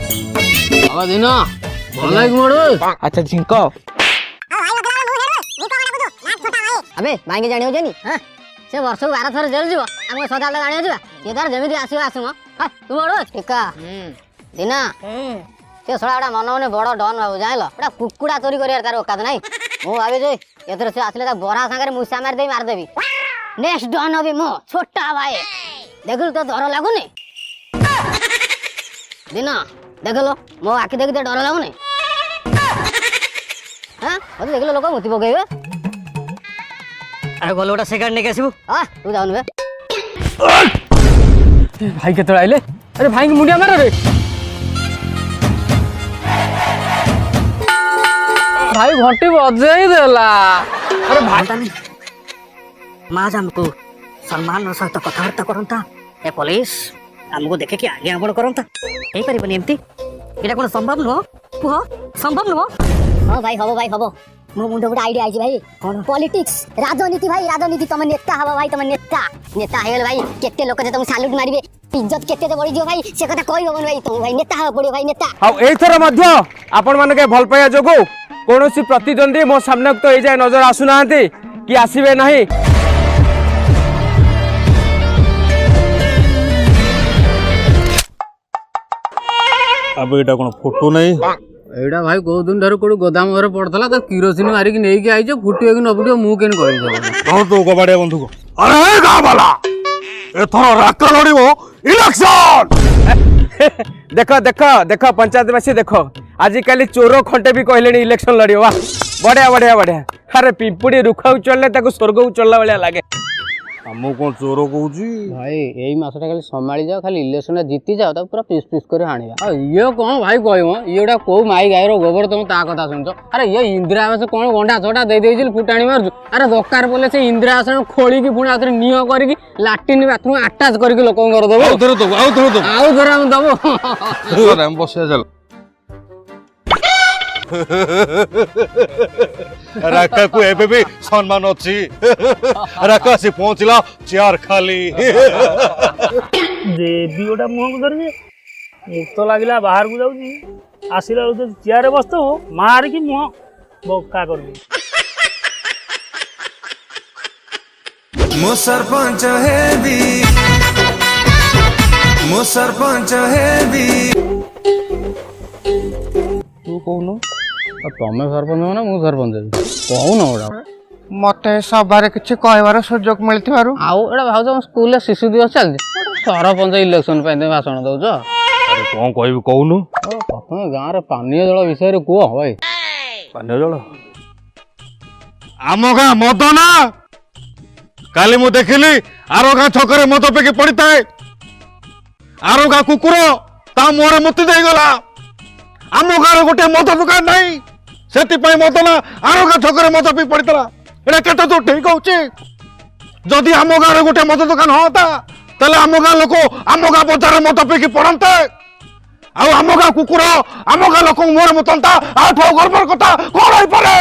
दिन भल मोड़ अच्छा झिंक अबे भाई के जानियो जेनी हां से वर्ष 12 थर जेल जीव हम सदा जानियो जीवा ये तार जेमिति आसीबो आसुम हां तू मोड़ टिका दिना से सळाडा मन मने बड़ डन बाबू जाइलो एटा कुकुडा चोरी करियार तार औकात नाही मो भाबे जे एथर से आसले ता बरा संगे मुसा मार देबी नेक्स्ट डन अबे मो छोटा भाई देखल तो डर लागुनी दिना देखलो मो आखि देखि तो डर लागुनी हां ओते देखलो लोक मुति पकेबे अरे गोलोटा सेकंड ने कैसे हां तू जाउन बे भाई केतळ आइले अरे भाई के मुंडिया मार रे भाई घंटी बजाई देला अरे भाई माज हमको सम्मान सहित कथबार्ता करता ए पुलिस हमको देखे कि आगे आपण करता ए परिबनी एमती एटा कोन संभव नो कुह संभव नो हां भाई हबो मो मुंडो गुडा आईडिया आइजी भाई कोन पॉलिटिक्स राजनीति भाई राजनीति तुम नेता हबो भाई तुम नेता हेल भाई केते लोक जे तुम सालूट मारिबे इज्जत केते जे बढी जो भाई से कथा कहि होबन भाई तुम भाई नेता हबो पड़ियो भाई नेता हां एथरा मध्य आपण माने के भल पाया जोगो कोनोसी प्रतिद्वंदी मो सामने तो ए जाय नजर आसुनांती कि आसीबे नाही अब एटा कोन फोटो नहीं एडा भाई को दिन धर कोड गोदाम घर पड़तला त किरोसिन मारी के नेई के आइजे फुटियो कि न फुटियो मु केन कहि दबो कौन तो कबाड़िया बंधुको अरे गाँ वाला एथर राका लड़िबो इलेक्शन देखो पंचायतवासी देखो आजिकल चोर खंटे भी कहले इलेक्शन लड़ियो वाह बढ़िया अरे पिंपुड़ी रुखा चलले ताको स्वर्ग चलला बेला लागे हमू कौन चोर कहूची भाई एई मासटा खाली संभाली जाओ खाली इलेक्शन जीती जाओ ता पूरा पीस पीस करे हाणिबा आ ये कोन भाई कहबो येडा को माई गायरो गोबर तुम ता कथा सुनछो अरे ये इंदिरा आवास कोन गंडा छोटा दे देइजिल फुटाणी मारजु अरे दरकार बोले से इंदिरा आवास खोली की पुणी आथरे नियो करी लैट्रिन बाथरूम अटैच करी लोक कर दबो आउ धर हम दबो हम बसे चल राका को एबे भी सम्मान अछि राका से पहुंचला चार खाली देवी ओटा मुह को धरबे एक तो लागिला बाहर को जाउची आसिला तो चेयर बसतो मार की मुह बोका करबे मो सरपंच है भी तू कहून तमें सरपंच हो ना मु सरपंच कहून ओडा मते सबारे किछि कहबार सुयोग मिलथिबारु आउ एडा भाउज स्कूल ले शिशु दिवस चल सरपंच इलेक्शन पे भाषण दउछ अरे कौन कहबी कहूनु प्रथम गाँव रे पानीय जल विषय रे कुह भाई पानी जल आम गाँ मद ना काली मु देखिली आरो गाँ छकरे मद पेकी पड़िताए आरो गाँ कुकुर ता मुहरे मुति देई गला आम गाँव गोटे मद दुकान नहीं से मद ना आरो गाँ छकरे मद पी पड़ता एटा केते तो ठीक होची जदि आम गाँव गोटे मद दुकान होता ताले आम गाँ लोक आम गाँ बजार मद पीकी पड़ते आम गाँ कुकुर आम गाँ लोक मुहरे मुतंता आठ गर्भर कथा कौन हो पारे